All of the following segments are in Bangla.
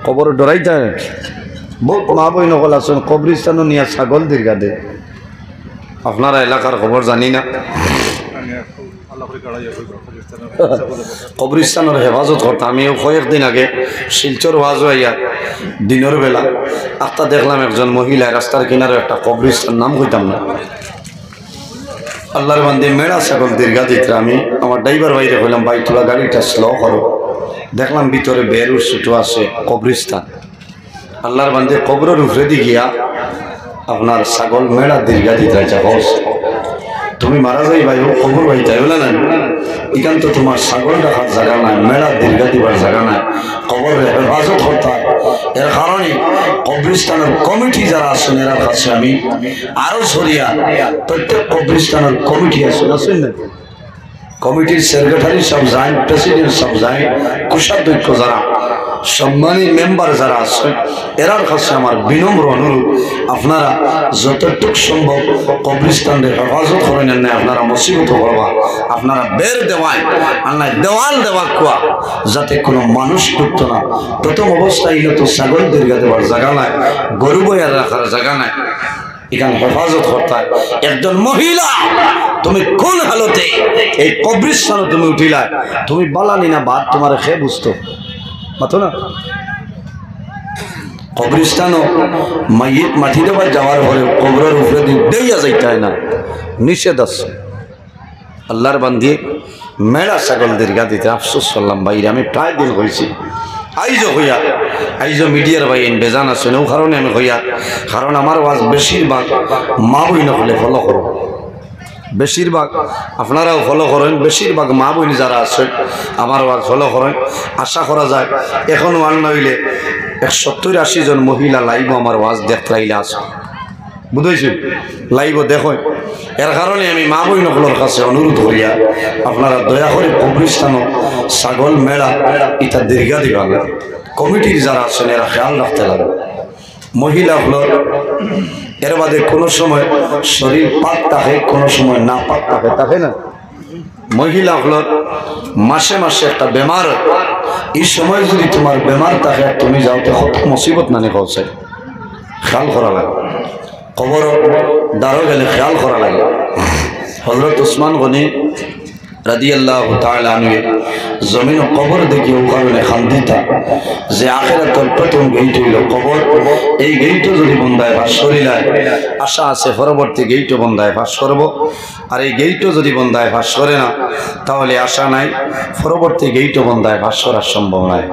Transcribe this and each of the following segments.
কবর ডরাইতে বহুত মা বই নকল আছেন কবরিস্তানও নিয়ে ছাগল দীর্ঘা দে আপনারা এলাকার খবর জানি না কবরিস্তানের হেফাজত করতে আমিও কয়েকদিন আগে শিলচর ওয়াজ হইয়া দিনের বেলা আত্মা দেখলাম একজন মহিলা রাস্তার কিনারে একটা কবরিস্তান নাম কইতাম না আল্লাহর বান্দে মেড়া ছাগল দীর্ঘা দিতে আমি আমার ড্রাইভার বাইরে হইলাম বাইক তোলা গাড়িটা স্লো করো দেখলাম ভিতরে বেরুর ছুটো আছে কবরিস্তান আল্লাহর বান্দে কবরের উপরে দি গিয়া আপনার ছাগল মেড়া দীর্ঘা দিতে হস তুমি মারা যাই ভাই খবর ভাইতাই বলে না এখান তো তোমার ছাগল রাখার জায়গা নাই মেড়া দীর্ঘা দিবার জায়গা নাই খবর হেফাজত করতে হয় এর কারণে কবরিস্তানের কমিটি যারা আছেন এরা কাছে আমি আরো সরিয়া প্রত্যেক কবরিস্তানের কমিটি আছেন আছেন না কমিটির সেক্রেটারি সব যায় প্রেসিডেন্ট সব যায় কোষাধ্যক্ষ যারা সম্মানী মেম্বার যারা আছে এরার কাছে আমার বিনম্র অনুরোধ আপনারা যতটুক সম্ভব কবরিস্তানের হেফাজত করে নেন না আপনারা মুসিবত করবা আপনারা বের দেওয়ায় আল্লাহ দেওয়াল দেওয়া কুয়া যাতে কোনো মানুষ ঢুকতো না প্রথম অবস্থায় এলো তো ছাগল দীর্ঘা দেওয়ার জায়গা নাই গরু বইয়ার রাখার জায়গা নাই এখানে হেফাজত করতে হয় একজন মহিলা তুমি কোন হালতে এই কবরিস্তানে তুমি উঠিলা তুমি বালানি না বাদ তোমার খেয়ে বুঝতো মাতো না কবরিস্তানও মাইয়িত মাটি দেবার যাওয়ার পরে কবরের উপরে দেইয়া যাইতে হয় না নিষেধ আছে আল্লাহর বান্দি মেলা ছাগল দীর্ঘা দিতে আফসোস করলাম বাইরে আমি প্রায় দিন হয়েছি আইজো হইয়া আইজো মিডিয়ার ভাই বেজান আছে ও কারণে আমি হইয়া কারণ আমার ওয়াজ বেশিরভাগ মা বই না হলে ফলো করো বেশিরভাগ আপনারাও ফলো করেন বেশিরভাগ মা বইনি যারা আছে আমার ওয়াজ ফলো করেন আশা করা যায় এখন ওয়ান নইলে 70-80 জন মহিলা লাইভ আমার ওয়াজ দেখতে লাইলে আছে বুঝেছি লাইভ দেখো এর কারণে আমি মা বই নকলের কাছে অনুরোধ করিয়া আপনারা দয়া করে কবরিস্তানও ছাগল মেলা এটা দীর্ঘা দিবা কমিটির যারা আছেন এরা খেয়াল রাখতে লাগে মহিলা হলো এর বাদে কোনো সময় শরীর পাক থাকে কোনো সময় না পাক থাকে থাকে না মহিলা হলো মাসে মাসে একটা বেমার এই সময় যদি তোমার বেমার থাকে তুমি যাও তো কত মুসিবত নানি কৌছে খেয়াল করা লাগে খবর দাঁড়ো গেলে খেয়াল করা লাগে হযরত উসমান গনি রাদিয়াল্লাহু তাআলা আনহু জমিন ও কবর দেখি ওখানে খান্দিতা যে আখিরাতের প্রথম গেইট হইল কবর এই গেইটও যদি বন্দায় ভাস করিলায় আশা আছে পরবর্তী গেইটও বন্দায় ভাস করব আর এই গেইটও যদি বন্দায় ভাস করে না তাহলে আশা নাই পরবর্তী গেইটও বন্দায় ভাস করা সম্ভব নয়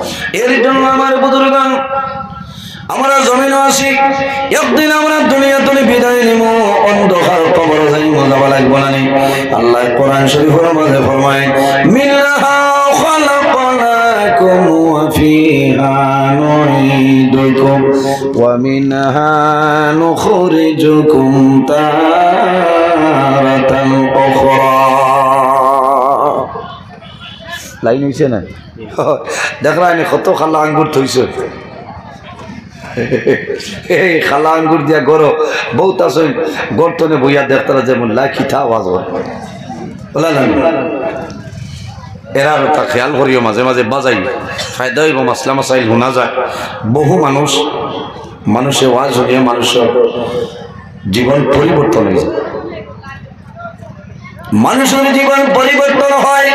এর জন্য আমার বুজুর্গান আমরা জমিনে আসি একদিন আমরা দুনিয়া থেকে বিদায় নিব অন্ধকার কবর যাইব যাওয়া লাগবে না আল্লাহ কোরআন শরীফের মধ্যে ফরমায় মিনহা খালাকনাকুম ওয়া ফিহা নুঈদুকুম ওয়া মিনহা নুখরিজুকুম তারাতান উখরা লাইন হইছে না দেখরা আমি কত খালা আঙ্গুর থইছে এই খালা আঙ্গুর দিয়া গরো বহুত আছে গর্তনে বইয়া দেখতারা যেমন লাখিতা আওয়াজ হয় বলা না এরা তা খেয়াল করিও মাঝে মাঝে বাজাই ফায়দা হইব মাসলা মাসাইল শোনা যায় বহু মানুষে ওয়াজ হইয়া মানুষের জীবন পরিবর্তন হয়ে যায় মানুষের জীবন পরিবর্তন হয়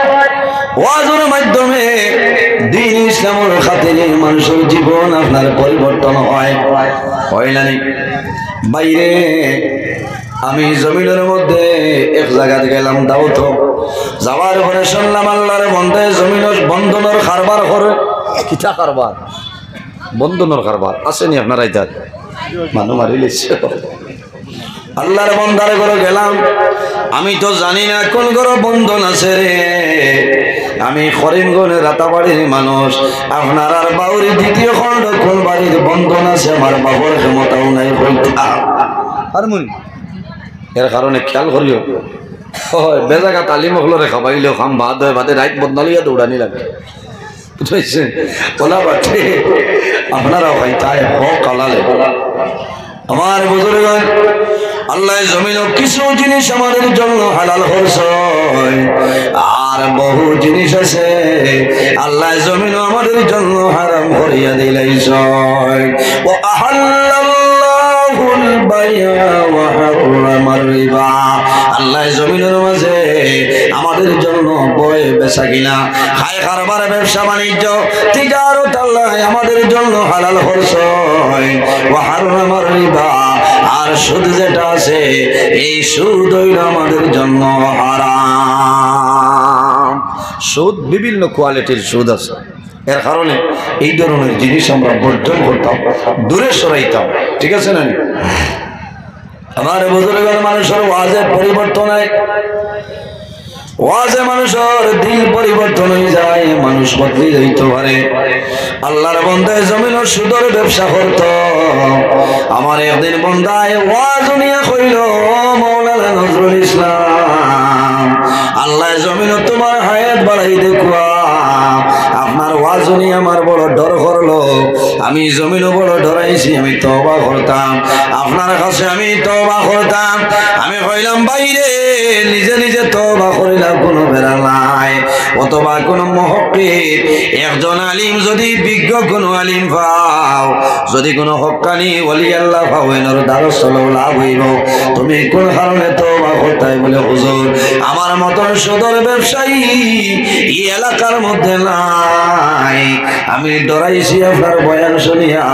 ওয়াজের মাধ্যমে দ্বীন ইসলামের খাতিরে মানুষের জীবন আপনার পরিবর্তন হয় না বাইরে আমি জমিনের মধ্যে এক জায়গাতে গেলাম দাওয়াত যাওয়ার পরে শুনলাম আল্লাহর বন্ধে জমিনের বন্ধনের কারবার করে কিটা কারবার বন্ধনের কারবার আসেনি আপনারা এটা মানুষ মারি লিখছে আল্লাহর বন্দারে করে গেলাম আমি তো জানি না কোন ঘরে বন্ধন আছে রে আমি করিমগঞ্জের রাতাবাড়ির মানুষ আপনার আর বাউরি দ্বিতীয় খণ্ড কোন বাড়ির বন্ধন আছে আমার বাবার ক্ষমতাও নাই হারমোনি এর কারণে খেয়াল করিও বেজাগা তালিম হলরে খাবাইলেও খাম ভাত হয় ভাতে রাইট বদনালিয়া দৌড়ানি লাগে বুঝেছেন ওলা বাটে আপনারা ভাই তাই হোক কালালে আমার বুজুর্গ আল্লাহ জমিনও কিছু জিনিস আমাদের জন্য হালাল করছে আর বহু জিনিস আছে আল্লাহ জমিনও আমাদের জন্য হারাম করিয়া দিলাইছে ওয়া আহাল্লাল্লাহুল বাই'a ওয়া হারামার রিবা আল্লাহ জমিনের মাঝে আমাদের জন্য বয় বেচা কিনা খায় কারবার ব্যবসা বাণিজ্য তিজারত আল্লাহ আমাদের জন্য হালাল করছে ওয়া হারামার রিবা আর সুদ যেটা আছে এই সুদ হইল আমাদের জন্য হারাম সুদ বিভিন্ন কোয়ালিটির সুদ আছে এর কারণে এই ধরনের জিনিস আমরা বর্জন করতাম দূরে সরাইতাম ঠিক আছে না আমার বুজুর্গের মানুষের ওয়াজে পরিবর্তন হয় ওয়াজে মানুষের দিল পরিবর্তন হয়ে যায় মানুষ বদলে যাইতে পারে আল্লাহর বান্দায় জমিনের সুদের ব্যবসা করত আমার একদিন বান্দায় ওয়াজ নিয়ে কইল মাওলানা নজরুল ইসলাম আল্লাহ জমিন তোমার হায়াত বাড়াই দেখুয়া আপনার ওয়াজ নিয়ে আমার বড় ডর করলো আমি জমিনও বড় ডরাইছি আমি তওবা করতাম আপনার কাছে আমি তওবা করতাম আমি কইলাম বাইরে নিজে নিজে তওবা করিলাম কোনো বেড়া নাই অথবা কোনো মুহাক্কিক একজন আলিম যদি বিজ্ঞ কোনো আলিম পাও যদি কোনো হক্কানি ওলি আল্লাহ পাও এর দ্বারা চলো লাভ হইব তুমি কোন কারণে তওবা করতাই বলে হুজুর আমার মতন সুদের ব্যবসায়ী এই এলাকার মধ্যে নাই আমি ডরাইছি আপনার বয়ান শুনিয়া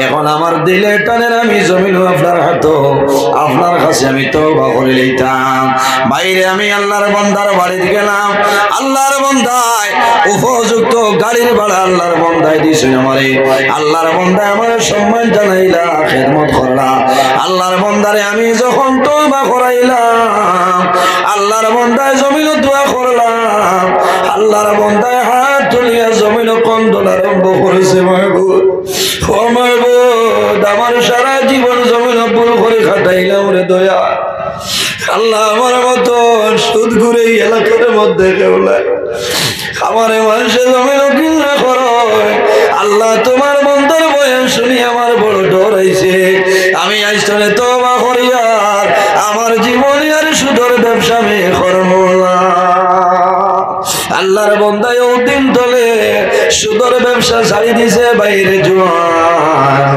এখন আমার দিলে টানের আমি জমিন আপনার হাত আপনার কাছে আমি তওবা করে লইতাম বাইরে আমি আল্লাহর বান্দার বাড়িতে গেলাম আল্লাহর বান্দায় উপযুক্ত গাড়ির ভাড়া আল্লাহর বান্দায় দিছে আমারে আল্লাহর বান্দায় আমার সম্মান জানাইলা খেদমত করলা আল্লাহর বান্দারে আমি যখন তওবা করাইলাম আল্লাহর বান্দায় জমিন দোয়া করলাম আল্লাহর বান্দায় হাত তুলিয়া জমিন কন্দন আরম্ভ করেছে মাহবুব ও মাহবুব আমার সারা জীবন জমিন ভুল করে খাটাইলাম রে দয়া আল্লাহ আমার মতো সুদ ঘুরে এলাকার মধ্যে কেউ নাই আমার মানুষের জমিন কিনা করো আল্লাহ তোমার বন্ধার বয়ান শুনি আমার বড় ডর হয়েছে আমি আইসনে তওবা করিয়ার আমার জীবনে আর সুদের ব্যবসা আমি করব না আল্লাহর বান্দায় ওদিন তলে সুদের ব্যবসা ছাড়ি দিছে বাইরে জোয়ান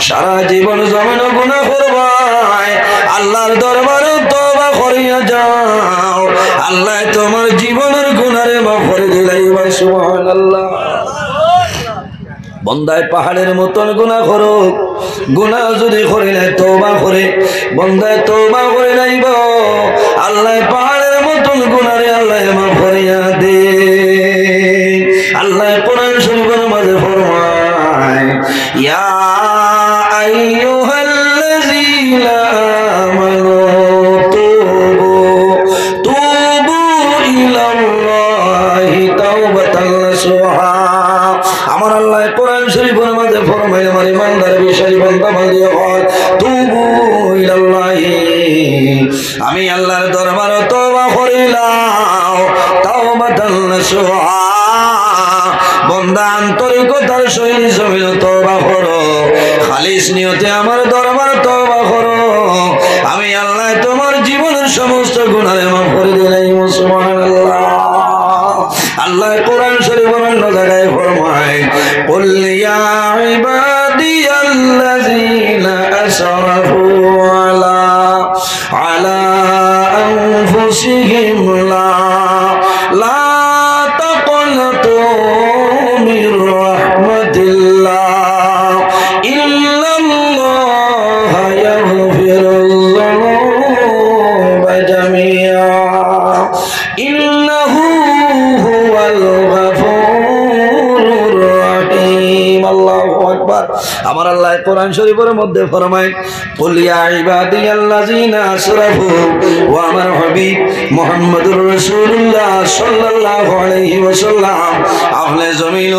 সারা জীবন জমিন গুনাহ করবাই আল্লাহর দরবারে তওবা করিয়া যাও আল্লাহ তোমার জীবনের গুনারে মাফ করে দিলাইবা সুবহানাল্লাহ বন্দায় পাহাড়ের মতন গুনাহ করুক গুনাহ যদি করিলে তওবা করে বন্দায় তওবা করে নাইব আল্লাহ পাহাড়ের মতন গুনারে আল্লাহ মাফ করিয়া দে আল্লাহ কোরআন শরীফের মাঝে ফরমায় ইয়া আইয়ুহাল্লাযীনা আমানু তুবু ইলাল্লাহি তাওবাতান নাসুহা আমার আল্লাহ কোরআন শরীফের মাঝে ফরমায় আমার ইমানদার বিষয় বান্দা বান্দিয়া হয় তুবু ইলাল্লাহি আমি আল্লাহর দরবারে তওবা করিলাম তাওবাতান নাসুহা বন্দা আন্তরিকতার সহিত জমিন তওবা করো খালিস নিয়তে আমার দরবারে তওবা করো আমি আল্লাহ তোমার জীবনের সমস্ত গুনাহে মাফ করে দিলাম সুবহানাল্লাহ আল্লাহ কোরআন শরীফের অন্য জায়গায় ফরমায় কুল ইয়া ইবাদিয়াল্লাযীনা আসরাফু আলা আনফুসিহিম লা তাকনাতু মির রাহমাতিল্লাহ ইন্নাল্লাহা ইয়াগফিরুয যুনুবা জামিআ ইন্নাহু হুয়াল গফুরুর রহিম আল্লাহু আকবার আমার আল্লাহ কোরআন শরীফের মধ্যে ফরমায় কুল ইয়া ইবাদিয়াল্লাযীনা আসরাফু ওয়া আমার হাবিব মুহাম্মদুর রাসূলুল্লাহ সাল্লাল্লাহু আলাইহি ওয়াসাল্লাম আপনি জমিন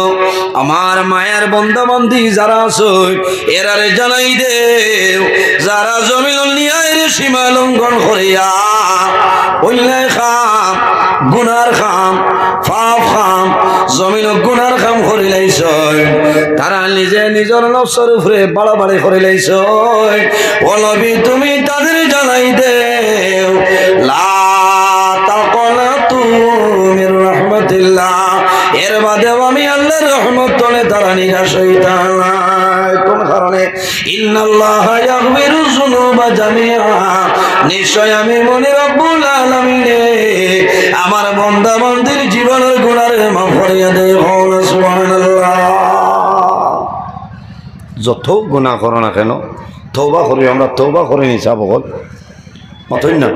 আমার মায়ের বান্দা বান্দি যারা আছে এরারে জানাই দেও যারা জমিন নিয়ায়ের সীমা লঙ্ঘন করিয়া অন্যায় খাম গুনার খাম পাপ খাম জমিন গুনার খাম করে করে লাইছ, তারা নিজে নিজের নফসের উপরে বাড়াবাড়ি করে লাইছ। ও নবী তুমি তাদের জানাই দেও লা তাকনাতু মির রাহমাতিল্লাহ, এর বাদেও আমি আল্লাহর রহমত তলে তারা নিরাশ হইতা না। কোন কারণে? ইন্নাল্লাহা ইয়াগফিরু যুনুবা জামিআ, নিশ্চয় আমি মনে রব্বুল আলামিন আমার বান্দা বান্দির জীবনের গুনাহ মাফ করিয়া দেয়। সুবহানাল্লাহ। যত গুনাহ করো না কেন তওবা করি, আমরা তওবা করে নি চাবো মতই না,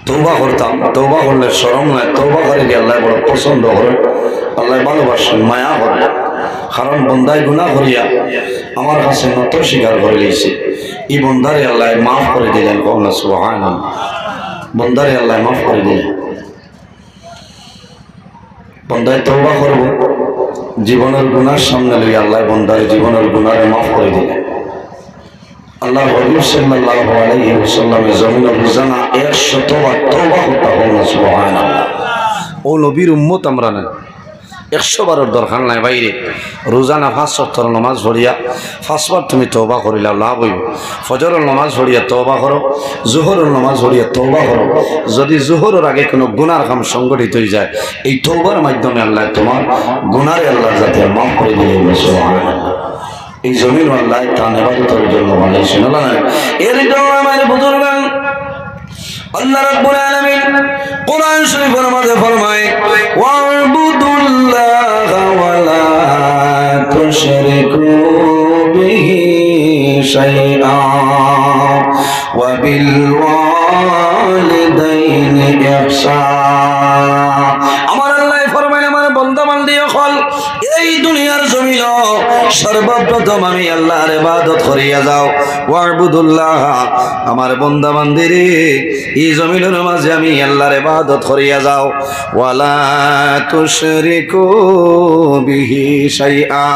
তওবা করতাম, তওবা করলে শরম নাই, তওবা করে দিয়ে আল্লাহ বড় পছন্দ করে, আল্লাহ ভালোবাসেন, মায়া করে। কারণ বন্দায় গুনাহ করিয়া আমার কাছে নত স্বীকার করে লইছে, এই বন্দারে আল্লাহ মাফ করে দিলেন। কওনা সুবহানাল্লাহ। বন্দারে আল্লাহ মাফ করে দিলেন। বন্দায় তওবা করব, জীবনের গুনার সামনে লইয়া আল্লাহ বন্দারে জীবনের গুনারে মাফ করে দিলেন। আল্লাহ হাবিব সাল্লাল্লাহু আলাইহি ওয়াসাল্লামের জমিনে রোজানা 100 বার তওবা করতে হবে। সুবহানাল্লাহ। ও নবীর উম্মত আমরা না, 100 বারের দরকার নাই বাইরে। রোজানা 5 ওয়াক্ত নামাজ পড়িয়া 5 বার তুমি তওবা করিলা লাভ হইব। ফজরের নামাজ পড়িয়া তওবা করো, জোহরের নামাজ পড়িয়া তওবা করো। যদি জোহরের আগে কোনো গুনার কাম সংগঠিত হয়ে যায়, এই তওবার মাধ্যমে আল্লাহ তোমার গুনারে আল্লাহ যাতে মাফ করে দিবেন। সুবহানাল্লাহ। এই জমিন আল্লাহ তার ইবাদতের জন্য বানাইছেন। আল্লাহ এর জন্য আমার বুজুর্গ আল্লাহ রাব্বুল আলামিন কোরআন শরীফের মধ্যে ফরমায় ওয়াবুদুল্লাহা ওয়া লা তুশরিকু বিহি শাইআ ওয়া বিল ওয়ালিদাইনি ইহসান। আমার আল্লাহ ফরমায় আমার বান্দা বান্দি হল এই দুনিয়ার জমিন সর্বপ্রথম আমি আল্লাহর ইবাদত করিয়া যাও। ওয়াবুদুল্লাহ, আমার বান্দা বান্দিরে এই জমিনের মাঝে আমি আল্লাহর ইবাদত করিয়া যাও। ওয়ালা তুশরিকু বিহি শাইআ,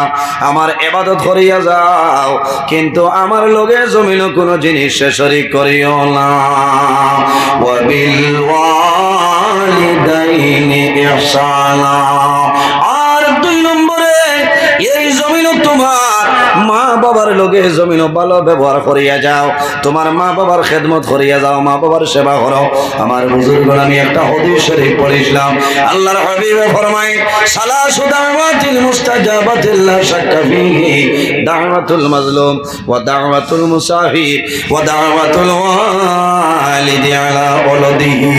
আমার ইবাদত করিয়া যাও কিন্তু আমার লগে জমিনে কোনো জিনিস শরীক করিও না। ওয়া বিল ওয়ালিদাইনি ইহসানা, আর 2 নম্বরে এই জমিন তোমার মা বাবার লগে জমিন ভালো ব্যবহার করিয়া যাও, তোমার মা বাবার খেদমত করিয়া যাও, মা বাবার সেবা করো। আমার বুজুর্গ আমি একটা হাদিস শরীফ পড়িছিলাম, আল্লাহর হাবিবে ফরমায় সালাসু দাওয়াতিল মুস্তাজাবাতিল লা শাক্কা ফিহি দাওয়াতুল মাজলুম ওয়া দাওয়াতুল মুসাফির ওয়া দাওয়াতুল ওয়ালিদি আলা ওয়ালাদিহি।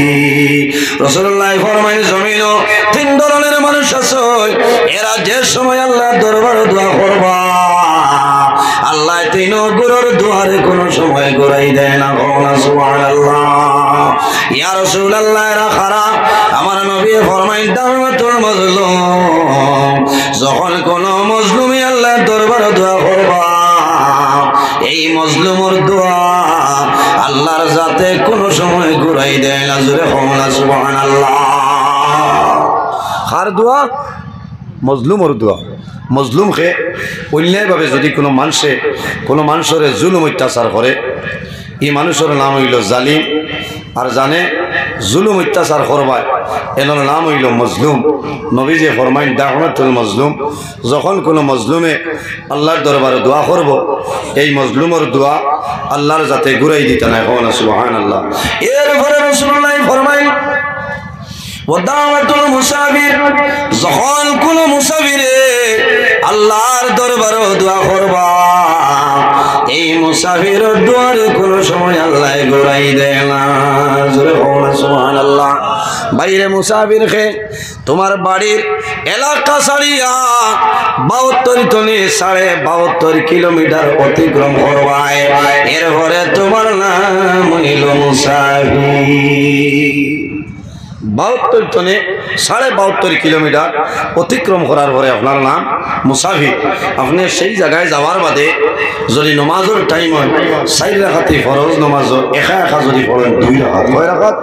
রাসূলুল্লাহ ফরমায় জমিন 3 ধরনের মানুষ আছে, এরা যে সময় আল্লাহর দরবারে দোয়া করবা আল্লাহ 3 গুরুর দুয়ারে কোনো সময় ঘুরাই দেয় না। সুবহানাল্লাহ। ইয়া রাসূলুল্লাহ এরা খারা, আমার নবী ফরমায় দাওয়াতুল মাজলুম, যখন কোন মজলুমি আল্লাহর দরবারে দোয়া করবা এই মজলুমের দোয়া আল্লাহর জাতে কোনো সময় ঘুরাই দেয় না। জোরে বলুন সুবহানাল্লাহ। কার দোয়া? মজলুমের দোয়া। মজলুমকে অন্যায়ভাবে যদি কোনো মানুষের জুলুম অত্যাচার করে, এই মানুষের নাম হইল জালিম। আর জানে জুলুম অত্যাচার করবায় এনার নাম হইল মজলুম। নবীজি ফরমাইন দাওয়াতুল মজলুম, যখন কোনো মজলুমে আল্লাহর দরবারে দোয়া করব এই মজলুমের দোয়া আল্লাহর যাতে ঘুরাই দিতে না। সুবহানাল্লাহ। এরপরে রাসূলুল্লাহ ফরমাইন ওয়া দাওয়াতুল মুসাফির, যখন কোন মুসাফিরে আল্লাহর দরবারে দোয়া করবা এই মুসাফিরের দোয়ারে কোনো সময় আল্লাহ ঘুরাই দেয় না। জোরে বলুন সুবহানাল্লাহ। বাইরে মুসাফিরকে তোমার বাড়ির এলাকা ছাড়িয়া 72 তনে 72.5 কিলোমিটার অতিক্রম করবায়, এরপরে তোমার নাম হইল মুসাফির। 72 তনে 72.5 কিলোমিটার অতিক্রম করার পরে আপনার নাম মুসাফির। আপনি সেই জায়গায় যাওয়ার বাদে যদি নমাজের টাইম হয় 4 রাকাতে ফরজ নমাজ একা যদি পড়েন 2 রাকাত, 6 রাকাত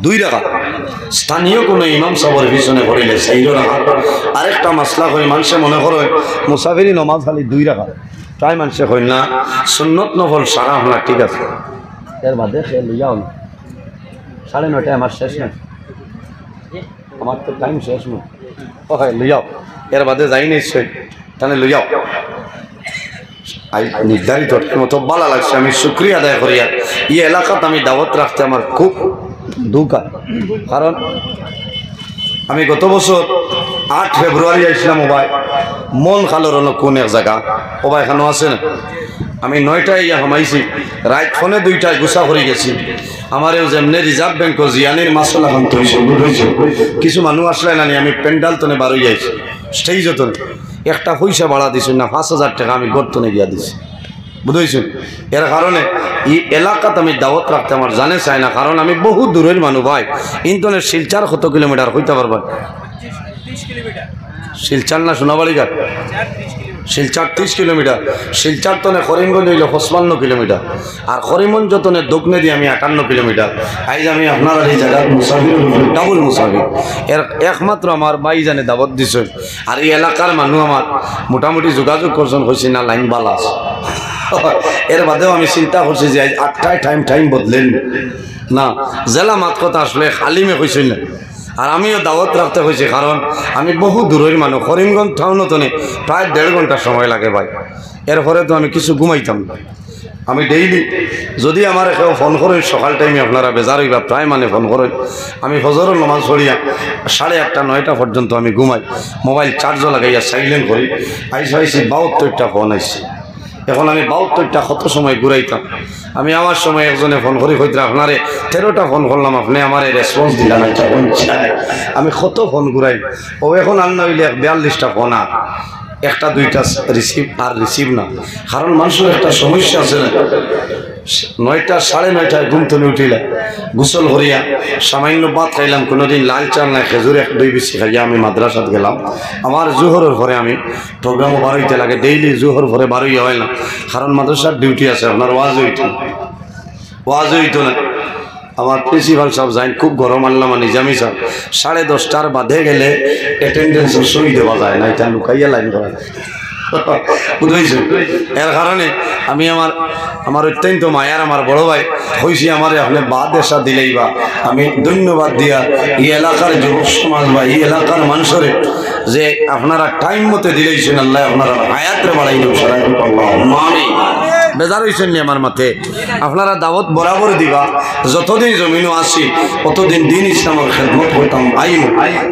2 রাকাত। স্থানীয় কোনো ইমাম সাহেবের পিছনে পড়িলে 4 রাকাত। আরেকটা মাসলা করে মানুষে মনে করে মুসাফিরি নমাজ খালি 2 রাকাত, তাই মানুষে কই না সুন্নত নফল সারা আপনার ঠিক আছে, এর বাদে সে লিয়াও 9:30 আমার শেষ না, আমার তো টাইম শেষ না, লিয়াও এর বাদে যাই নিশ্চয় তাহলে লই যাও নির্ধারিত মতো ভালো লাগছে আমি শুক্রিয়া আদায় করি এই এলাকাত আমি দাওয়াত রাখতে আমার খুব দুঃখ কারণ আমি গত বছর 8 ফেব্রুয়ারি আসলাম ওবাই মন খালোর হলো কোন এক জায়গা ওবাই এখানেও আছে না আমি 9টায় ইয়া হামাইছি রাত ফোনে 2টায় গুছা করে গেছি আমারও যেমনি রিজার্ভ ব্যাংক জিয়ানির মাসলা এখন তো হয়েছে কিছু মানুষ আসলে না আমি প্যান্ডাল তনে বারোই যাইছি স্টেজ তো একটা পয়সা ভাড়া দিছি না 5,000 টাকা আমি গর্তনে গিয়া দিছি বুঝেছেন এর কারণে এই এলাকাতে আমি দাওয়াত রাখতে আমার জানে চাই না কারণ আমি বহু দূরের মানুষ ভাই ইন্টারনেট শিলচার কত কিলোমিটার হইতে পারবেন শিলচার না সোনাবাড়িঘাট শিলচার 30 কিলোমিটার শিলচার তনে করিমগঞ্জ হইল 55 কিলোমিটার আর করিমগঞ্জ তনে দক্ষিণে দিয়ে আমি 51 কিলোমিটার আইজ আমি আপনার এই জায়গার মুসাফির ডাবল মুসাফির এর একমাত্র আমার ভাই জানে দাবত দিছে আর এই এলাকার মানুষ আমার মোটামুটি যোগাযোগ করছেন হয়েছে না লাইন বালাস এর বাদেও আমি চিন্তা করছি যে আজ 8টায় টাইম বদলেন না জেলা মাত কথা আসলে খালিমে কইছেন না আর আমিও দাওয়াত রাখতে হয়েছে কারণ আমি বহু দূরের মানুষ করিমগঞ্জ টাউনতনে প্রায় 1.5 ঘন্টা সময় লাগে ভাই এরপরে তো আমি কিছু ঘুমাইতাম না আমি ডেইলি যদি আমার কেউ ফোন করেন সকাল টাইমে আপনারা বেজার হইবা প্রায় মানে ফোন করেন আমি ফজরের নামাজ পড়িয়া 8:30 9টা পর্যন্ত আমি ঘুমাই মোবাইল চার্জও লাগাইয়া সাইলেন্ট করি আইসি 72টা ফোন আইসি এখন আমি 72টা কত সময় ঘুরাইতাম আমি আমার সময় একজনে ফোন করি হইতে আপনারে 13টা ফোন করলাম আপনি আমার রেসপন্স দিলেন না আমি কত ফোন ঘুরাই ও এখন আন্না হইলে 42টা ফোন আর 1টা 2টা রিসিভ না কারণ মানুষের একটা সমস্যা আছে না 9টা 9:30 ঘুম থেকে উঠিলাম গোসল করিয়া সামান্য ভাত খাইলাম কোনোদিন লাল চাল নাই খেজুর 1-2 বিসি খাইয়া আমি মাদ্রাসাত গেলাম আমার জোহরের পরে আমি প্রোগ্রামও বার হইতে লাগে ডেইলি জোহর পরে বার হইয়া হয় না কারণ মাদ্রাসার ডিউটি আছে আপনার ওয়াজ হইতো না আমার প্রিন্সিপাল সাহেব যাই খুব গরম আল্লামা নিজামি সাহেব 10:30টার বাদে গেলে অ্যাটেন্ডেন্স সই দেওয়া যায় না এটা লুকাইয়া লাইন করা বুঝেছেন এর কারণে আমি আমার অত্যন্ত মায়ার আমার বড় ভাই হয়েছি আমার আপনি বাদ এসা দিলেই বা আমি ধন্যবাদ দিয়া এই এলাকার যুবক সমাজ বা এই এলাকার মানুষের যে আপনারা টাইম মতো দিলেইছেন আল্লাহ আপনারা হায়াতের বাড়াই আমি বেজার হয়েছেন নি আমার মাথে আপনারা দাওয়াত বরাবর দিবা যতদিন জমিনও আসি ততদিন দিন ইসলামের খেদমত করতাম আইন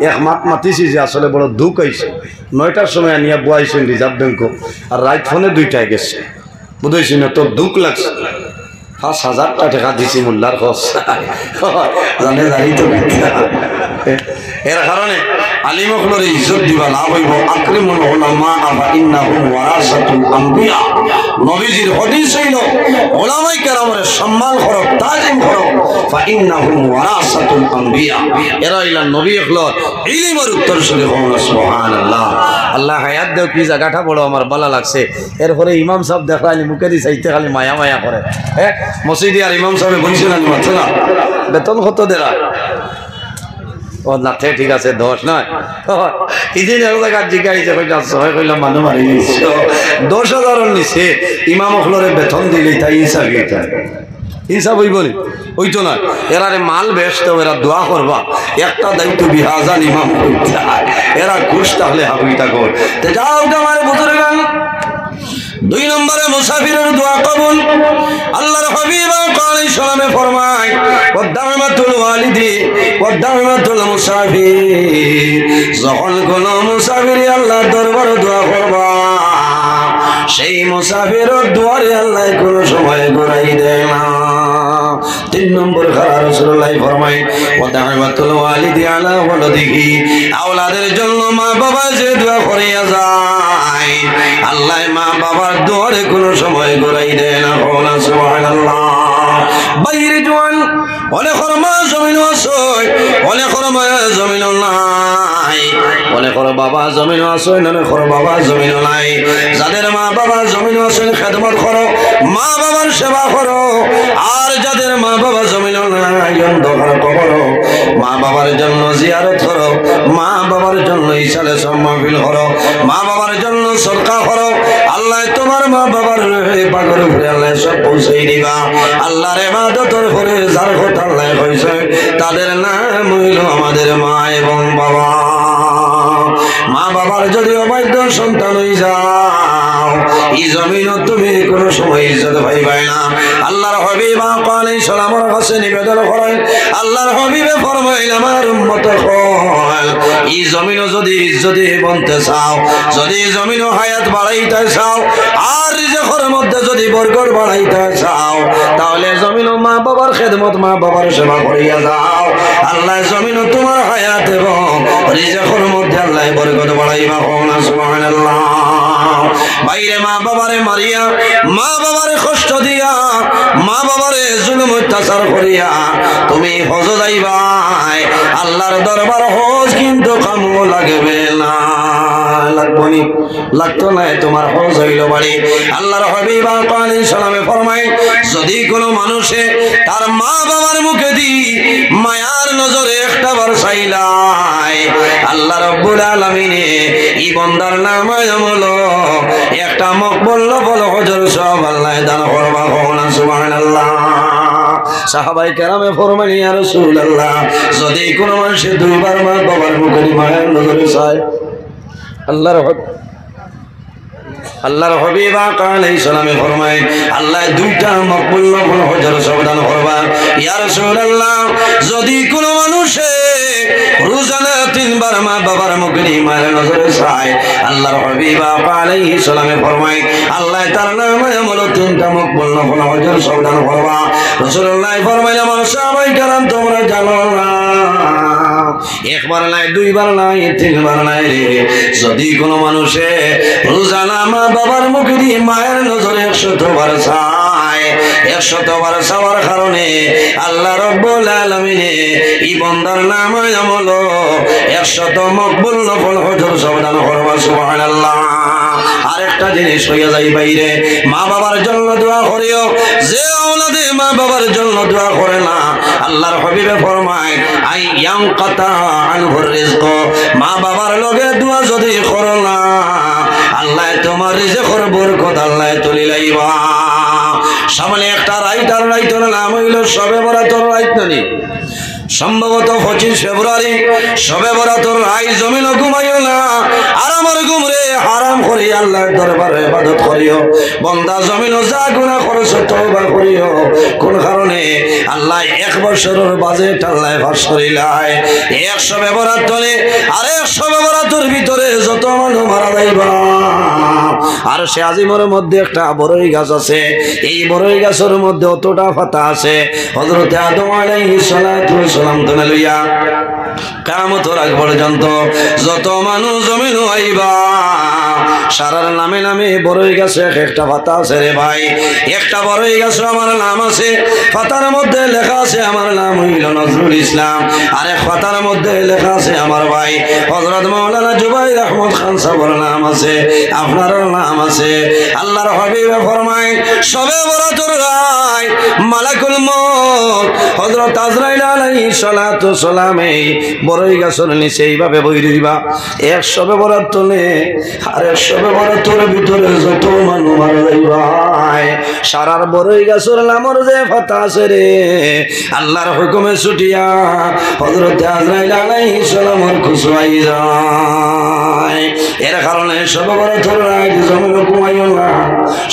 এক মাত মাতিছি যে আসলে বড় দুঃখ আইছে 9টার সময় আনিয়া বুয়াইছেন রিজার্ভ ব্যাংক আর রাইট ফোনে 2টায় গেছে বুঝেছি না তোর দুঃখ লাগছে 5,000 টাকা দিছি মোল্লার খরচ জানে জানি তো এর কারণে আলিমগুলোর ইজ্জত দিবা লাভ হইব আকরিমুল উলামা আফা ইন্নাহুম ওয়ারাসাতুল আম্বিয়া নবীজির হাদিস হইল উলামায়ে কেরামের সম্মান করো তাজিম করো ফা ইন্নাহুম ওয়ারাসাতুল আম্বিয়া এরা হইলেন নবীগুলোর ইলমের উত্তরসূরি হন সুবহানাল্লাহ আল্লাহ হায়াত দেও কি জায়গাটা বড় আমার ভালো লাগছে এরপরে ইমাম সাহেব দেখালি মুখে দি চাইতে খালি মায়া করে হ্যাঁ মসজিদে আর ইমাম সাহেব বলছিলেন মাত্রা বেতন কত দেরা ও না ঠিক আছে 10 নয় ইদিন এক জায়গা জিজ্ঞাসা কইলা সবাই কইলাম মানুষ মারি নিছে 10,000 নিছে ইমাম হলরে বেতন দিলে তাই হিসাব হইব নি হইতো না এরারে মাল বেচতে এরা দোয়া করবা একটা দায়িত্ব বিহাজান ইমাম এরা ঘুষ তাহলে হাবিটা কর যাও আমার বুজুর্গান 2 নম্বরে মুসাফিরের দোয়া কবুল আল্লাহর হাবিব আলাইহিস সালামে ফরমায় ওয়াদামাতুল ওয়ালিদি ওয়াদামাতুল মুসাফির যখন কোন মুসাফির আল্লাহর দরবারে দোয়া করবা সেই মুসাফিরের দুয়ারে আল্লাহ কোন সময় ঘুরাই দেয় না 3 নম্বর খারা রাসূলুল্লাহ ফরমায় ওয়াদামাতুল ওয়ালিদি আলা ওয়ালাদিহি আওলাদের জন্য মা বাবা যে দোয়া করিয়া যায় আল্লাহ মা বাবার দুয়ারে কোন সময় ঘুরাই দেয় না সুবহানাল্লাহ বাইরে জওয়ান অনেক মা জমিন আছে অনেক মা জমিন নাই অনেক বাবা জমিন আছে অনেক বাবা জমিন নাই যাদের মা বাবা জমিন আছে খেদমত করো মা বাবার সেবা করো আর যাদের মা বাবা জমিন নাই অন্ধকার করো মা বাবার জন্য জিয়ারত করো মা বাবার জন্য ইসালে সম্মাফিল করো মা বাবার জন্য সদকা করো আল্লাহ তোমার মা বাবার পাগল করে আল্লাহ সব পৌঁছে দিবা আল্লাহর ইবাদতের করে যার কথা আল্লাহ কইছে তাদের নাম হইল আমাদের মা এবং বাবা মা বাবার যদি অবাধ্য সন্তান হয়ে যাও এই জমিন তুমি কোনো সময় ইজ্জত পাইবাই না। আল্লাহর হাবিব আলাইহিস সালামের কাছে নিবেদন করেন, আল্লাহর হাবিবে ফরমাইল আমার উম্মত হল এই জমিন যদি ইজ্জতে বনতে চাও, যদি জমিন হায়াত বাড়াইতে চাও, আর রিজকের মধ্যে যদি বরকত বাড়াইতে চাও, তাহলে জমিন মা বাবার খেদমত, মা বাবার সেবা করিয়া যাও। আল্লাহ জমিন তোমার হায়াত এবং রিজকের মধ্যে আল্লাহ বরকত বাড়াইবা। সুবহানাল্লাহ। বাইরে মা বাবারে মারিয়া, মা বাবারে কষ্ট দিয়া, মা বাবারে জুলুম অত্যাচার করিয়া তুমি হজ যাইবাই, আল্লাহর দরবার হজ কিন্তু কামও লাগবে না। লাগবনি? লাগতো না, তোমার হজ হইল বাড়ি। আল্লাহর হাবিব আলাইহিস সালামে ফরমায়, যদি কোনো মানুষে তার মা বাবার মুখে দি মায়ার নজরে একটা বার চাইলাই, আল্লাহ রাব্বুল আলামিন এই বান্দার নামে আমল একটা মকবুল নফল হজের সওয়াব আল্লাহ দান করবা। সুবহানাল্লাহ। সাহাবাই কেরামে ফরমান, ইয়া রাসূলুল্লাহ, যদি কোনো মানুষ দুইবার মা বাবার মুখে মায়ার নজরে চায়, আল্লাহর হাবিব আলাইহিস সালামে ফরমায় আল্লাহ দুইটা মকবুল নফল হজের সওয়াব দান করবা। ইয়া রাসূলুল্লাহ, যদি কোনো মানুষে রোজানা তিনবার মা বাবার মুখে মায়ার নজরে চায়, আল্লাহর হাবিব আলাইহিস সালামে ফরমায় আল্লাহ তার নামে আমল তিনটা মকবুল নফল হজের সওয়াব দান করবা। রাসূলুল্লাহ ফরমাইলেন, আমার সাহাবায়ে কেরাম তোমরা জানো না, একবার নাই, দুইবার নাই, তিনবার নাই রে, যদি কোনো মানুষে রোজানা মা বাবার মুখে দিয়ে মায়ের নজরে 100 বার চায়, 100 বার চাওয়ার কারণে আল্লাহ রাব্বুল আলামিন এই বান্দার নামে আমল 100 মকবুল নফল হজের সওয়াব দান করবা। সুবহানাল্লাহ। আরেকটা জিনিস হইয়া যাই বাইরে, মা বাবার জন্য দোয়া করিও। যে আওলাদে মা বাবার জন্য দোয়া করে না, আল্লাহর হাবিবে ফরমায় আই ইয়ানকাতা আনহুর রিজক, মা বাবার লগে দোয়া যদি করো না, আল্লাহ তোমার রিজকের বরকত আল্লাহ তুলি লাইবা। সামনে একটা রাইটার নাম হইল শবে বরাতর রাইত, নানি সম্ভবত 25 ফেব্রুয়ারি শবে বরাতর রাই। জমিন ঘুমাইও না, আর আমার ঘুমরে হারাম করি আল্লাহর দরবারে ইবাদত করিও। বান্দা জমিন যা গুনাহ করেছ তওবা করিও। কোন কারণে আল্লাহ 1 বছরের বাজেট আল্লাহ ফাঁস করিলাই। 1 শবে বরাতরে আর 1 শবে বরাতর ভিতরে যত মানুষ মারা যাইবা, আর সে আজিমের মধ্যে একটা বড়ই গাছ আছে, এই বড়ই গাছের মধ্যে অতটা পাতা আছে, হযরত আদম আলাইহিস সালাতু ওয়াস সালাম থেকে লইয়া কিয়ামতের আগ পর্যন্ত যত মানুষ জমিন আইবা, সারার নামে নামে বড়ই গাছে একটা পাতা আছে রে ভাই। একটা বড়ই গাছে আমার নাম আছে, পাতার মধ্যে লেখা আছে আমার নাম হইল নজরুল ইসলাম, আর এক পাতার মধ্যে লেখা আছে আমার ভাই হযরত মাওলানা জুবাইর আহমদ খান সাহেবের নাম আছে, আপনারও নাম আছে। আল্লাহর হাবিবে ফরমায় শবে বরাতর রাত মালাকুল মউত হযরত আজরাইল আলাইহিস সালাতু ওয়াস সালাম এই বড়ই গাছের নিচে এইভাবে বই রইবা। 1 শবে বরাত তোলে আর 1 শবে বরাতের ভিতরে যত মানুষ মারা যাইবা, সারার বড়ই গাছের নামর যে পাতা আছে রে, আল্লাহর হুকুমে ছুটিয়া হযরত আজরাইল আলাইহিস সালামের খুশওয়াই যায়। এর কারণে শবে বরাতের রাত জমিন ঘুমাইও না,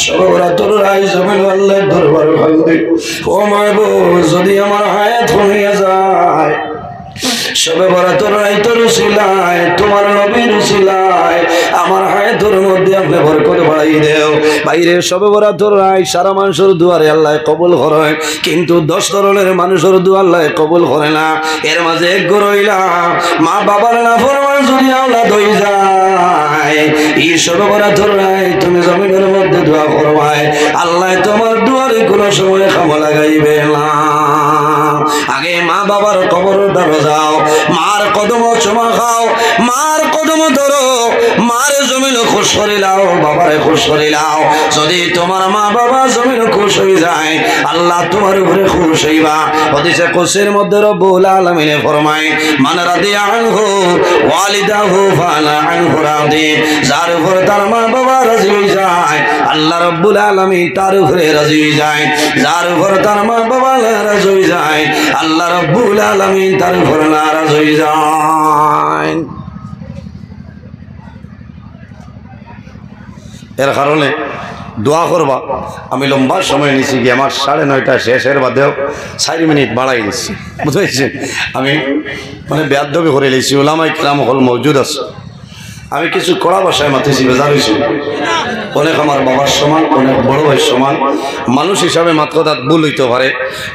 শবে বরাতের রাত জমিন আল্লাহর দরবারে কান্দে, ও মাহবুব যদি আমার হায়াত হইয়া যায়, শবে বরাতের রাতের উসিলায় তোমার নবীর উসিলায় আমার হায়াতের মধ্যে আপনি বরকত বাড়াই দেও। বাইরে শবে বরাতের রাত সারা মানুষের দুয়ারে আল্লাহ কবুল করে, কিন্তু 10 ধরনের মানুষের দোয়া আল্লাহ কবুল করে না। এর মাঝে এক গরইলা মা বাবার নাফরমান যদি আওলাদ হয়ে যায়, এই শবে বরাতের রাত তুমি জমিনের মধ্যে দোয়া করবাই, আল্লাহ তোমার দুয়ারে কোনো সময় খামা লাগাইবে না। আগে মা বাবার কবর ধরো যাও, মার কদম চুমা খাও, মার কদম ধরো, মার জমিন খুশ করে লাও, বাবারে খুশ করে লাও। যদি তোমার মা বাবা জমিন খুশ হয়ে যায়, আল্লাহ তোমার উপরে খুশ হইবা। হাদিসে কুদসির মধ্যে রব্বুল আলামিন ফরমায় মান রাদিয়া আনহু ওয়ালিদাহু ফালা আনহু রাদি, যার উপর তার মা বাবা রাজি হয়ে যায় আল্লাহ রব্বুল আলামিন তার উপরে রাজি হয়ে যায়। যার উপর তার মা বাবা নারাজ হয়ে যায় আল্লাহ রব্বুল আলামিন তার উপর নারাজ হয়ে যায়। এর কারণে দোয়া করবা। আমি লম্বা সময় নিছি কি আমার 9:30 শেষের বাদেও 4 মিনিট বাড়াই দিচ্ছি, বুঝেছি। আমি মানে বেয়াদবি করে লিছি, ওলামায়ে কেরাম হল মওজুদ আছে। আমি কিছু কড়া ভাষায় মাতিছি, বেজার হয়েছি। অনেক আমার বাবার সমান, অনেক বড় ভাইয়ের সমান। মানুষ হিসাবে মাত্র তার ভুল হইতে পারে,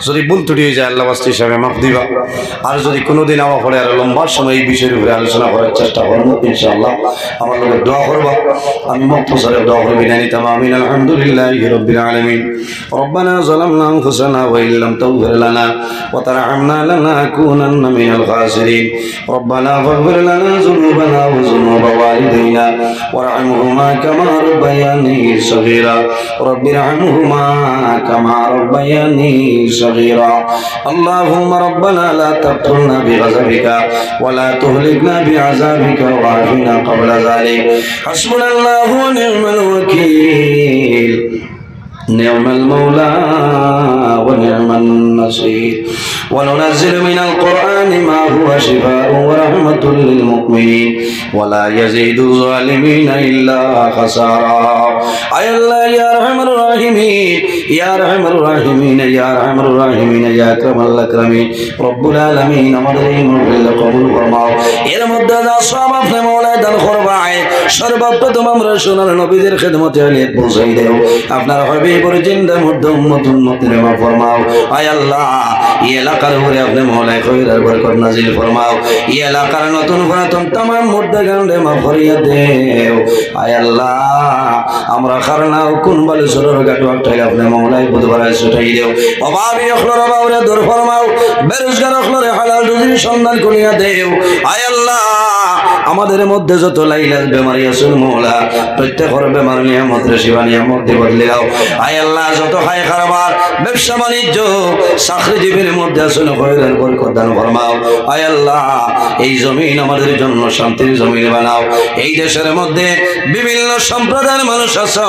যদি ভুল ত্রুটি হয়ে যায় আল্লাহ বাস্তি হিসাবে মাফ দিবা। আর যদি কোনোদিন আমার পরে আর লম্বা সময় এই বিষয়ের উপরে আলোচনা করার চেষ্টা করবো ইনশাআল্লাহ। আমার লোকের দোয়া করবা, আমি মুক্তসরে দোয়া করে বিদায় নিতাম। আমিন। আলহামদুলিল্লাহি রাব্বিল আলামিন। রব্বানা যালামনা আনফুসানা ওয়া ইল্লাম তাগফির লানা ওয়া তারহামনা লানাকুনান্না মিনাল খাসিরিন। রব্বানা ফাগফির লানা যুনুবানা ওয়া যুনুবা ওয়ালিদাইনা ওয়ারহামহুমা কামা ربياني صغيرا رب ارحمهما كما ربياني صغيرا اللهم ربنا لا تقتلنا بغضبك ولا تهلكنا بعذابك وعافنا قبل ذلك حسبنا الله ونعم الوكيل نعم المولى ونعم النصير وننزل من القرآن ما هو شفاء ورحمة للمؤمنين ولا يزيد الظالمين إلا خسارا أي الله يا أرحم الراحمين يا أرحم الراحمين يا أرحم الراحمين يا أكرم الأكرمين رب العالمين مدرين بالقبول فرماও এর মধ্যে যা সব আপনি মওলায় দান করবায় সর্বপ্রথম আমরা সোনার নবীদের খিদমতে আলিয়ে পৌঁছাই দেও আপনার হাবিবের জিন্দা মধ্যে উম্মতের মাফ ফরমাও আয় আল্লাহ এই এলাকার উপরে আপনি মওলায় খৈরের বরকত নাজিল ফরমাও এই এলাকার নতুন পুরাতন तमाम মুর্দাগানরে মাফ করিয়া দেও আয় আল্লাহ আমরা খারনাও কোন বলে সরর গাটু আটাই আপনি মওলায় বুধবারে ছুটাই দেও অভাবী অখলর অভাবরে দূর ফরমাও বেরোজগার অখলরে হালাল রুজির সন্ধান করিয়া দেও আয় আল্লাহ আমাদের মধ্যে যত লাইলাল বেমারি আছে মওলা প্রত্যেকের বেমার নিয়ামত শিফা নিয়ামত দিয়ে বদলে দাও আয় আল্লাহ যত হায় কারবার ব্যবসা বাণিজ্য চাকরিজীবীর মধ্যে আছে খৈরের বরকত দান ফরমাও আয় আল্লাহ এই জমিন আমাদের জন্য শান্তির জমিন বানাও এই দেশের মধ্যে বিভিন্ন সম্প্রদায়ের মানুষ আছে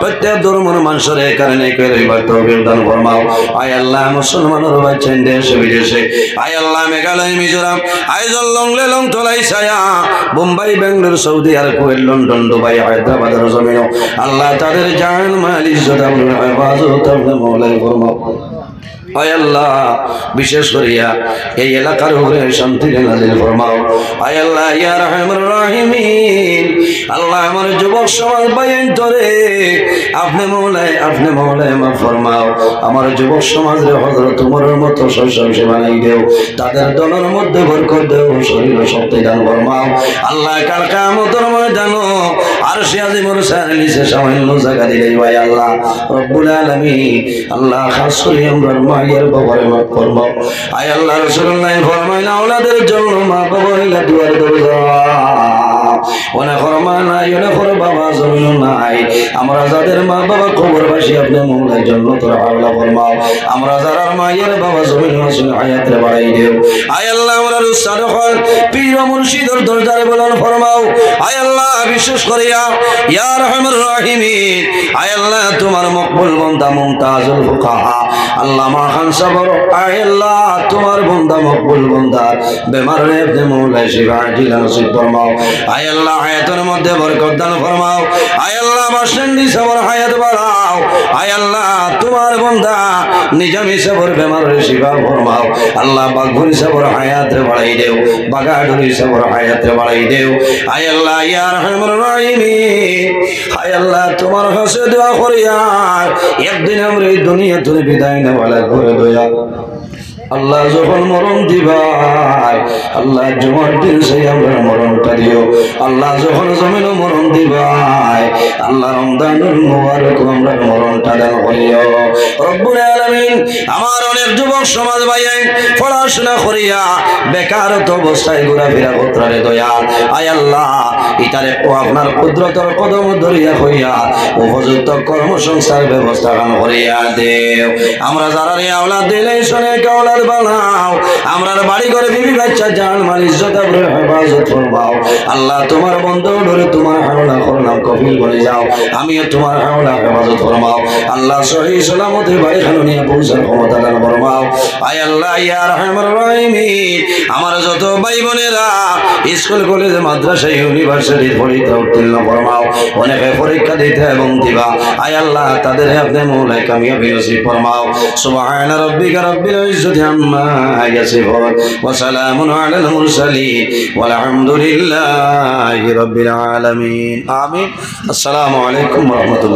প্রত্যেক ধর্মের মানুষের কারণে কইবার তৌফিক দান ফরমাও আয় আল্লাহ মুসলমানের বাঁচেন দেশে বিদেশে আয় আল্লাহ মেঘালয় মিজোরাম আইজল লংলে লং তোলাই ছায়া Bombay Bengaluru Saudi Arab Kuwait London Dubai হায়দ্রাবাদের জমিন আল্লাহ তাদের জান মাল ইজ্জত আমল হেফাজত আপনি মওলাই ফরমাও আয় আল্লাহ বিশেষ করিয়া এই এলাকার উপরে শান্তি নাজিল ফরমাও আয় আল্লাহ ইয়া রাহমানুর রাহিমিন আল্লাহ আমার যুবক সমাজ বাইন ধরে আপনি মওলায় মাফ ফরমাও আমার যুবক সমাজের হযরত ওমরের মতো শৈশব সে বানাই দেও তাদের দলের মধ্যে বরকত দেও শরীর শক্তি দান ফরমাও আল্লাহ কাল কিয়ামতের ময়দানে আরশে আজিমের সামনে সামান্য জায়গা দিলেই ভাই আল্লাহ রব্বুল আলামিন আল্লাহ খাস করে আমরা মায়ের বাবার মাফ ফরমাও আয় আল্লাহ রাসূলুল্লাহ ফরমাইলেন আওলাদের জন্য মা বাবার দুয়ার দরজা ওনা ফরমানা ইনা ফর বাবা জমিন নাই আমরা যাদের মা বাবা কবরবাসী আপনি মওলার জন্য তোর আল্লাহ ফরমাও আমরা যারা মায়ের বাবা জমিন আসলে হায়াতে বাড়াই দেও আয় আল্লাহ আমরা রুসাদ হল পীর মুর্শিদের দরজারে বলন ফরমাও আয় আল্লাহ বিশেষ করিয়া ইয়া রাহমানুর রাহিমিন আয় আল্লাহ তোমার মকবুল বান্দা মুমতাজুল ফুকাহা আল্লামা খান সাবর আয় আল্লাহ তোমার বান্দা মকবুল বান্দা বেমার রে আপনি মওলায় শিফা দিল নসিব ফরমাও আয় আল্লাহ হায়াতের মধ্যে বরকত দান ফরমাও আয় আল্লাহ বাসন্দি সবর হায়াত বাড়াও আয় আল্লাহ তোমার বান্দা নিজামি সবর বেমার রে শিফা ফরমাও আল্লাহ বাগভুরি সবর হায়াত রে বাড়াই দেও বাগাডুরি সবর হায়াত রে বাড়াই দেও আয় আল্লাহ ইয়া রাহমানুর রাহিমিন আয় আল্লাহ তোমার কাছে দোয়া করিয়া একদিন আমরা এই দুনিয়া থেকে বিদায় নেওয়ালা করে দয়া আল্লাহ যখন মরণ দিবাই আল্লাহ জুমার দিন সেই আমরা মরণটা দিও আল্লাহ যখন জমিন মরণ দিবাই আল্লাহ রমজানুল মুবারক আমরা মরণটা দান করিও রব্বুল আলামিন আমার অনেক যুবক সমাজ ভাইয়ের পড়াশোনা করিয়া বেকারত্ব অবস্থায় ঘোরাফেরা করতে দয়াল আয় আল্লাহ ইতারে ও আপনার কুদরতের কদম ধরিয়া হইয়া উপযুক্ত কর্মসংস্থান ব্যবস্থা করিয়া দেও আমরা যারা আওলাদ দিলে শুনে কাওলা বরকত বানাও আমরার বাড়ি ঘরে বিবি বাচ্চা জান মাল ইজ্জত আবরুর হেফাজত ফরমাও আল্লাহ তোমার বন্ধু ধরে তোমার হাওলা করলাম কফিল বলে যাও আমিও তোমার হাওলা হেফাজত ফরমাও আল্লাহ সহি সালামতে বাড়ি খানো নিয়ে পৌঁছার ক্ষমতা দান ফরমাও আয় আল্লাহ ইয়া রাহমার রাহিমিন আমার যত ভাই বোনেরা স্কুল কলেজ মাদ্রাসা ইউনিভার্সিটি পরীক্ষা উত্তীর্ণ ফরমাও অনেকে পরীক্ষা দিতে এবং দিবা আয় আল্লাহ তাদের আপনি মৌলায় কামিয়াবি নসিব ফরমাও সুবহান রাব্বিকা রাব্বিল ইজ্জতি আম্মা ইয়াসিফুন ওয়া সালামুন আলাল মুরসালিন ওয়াল হামদুলিল্লাহি রাব্বিল আলামিন আমিন আসসালামু আলাইকুম ওয়া রাহমাতুল্লাহ।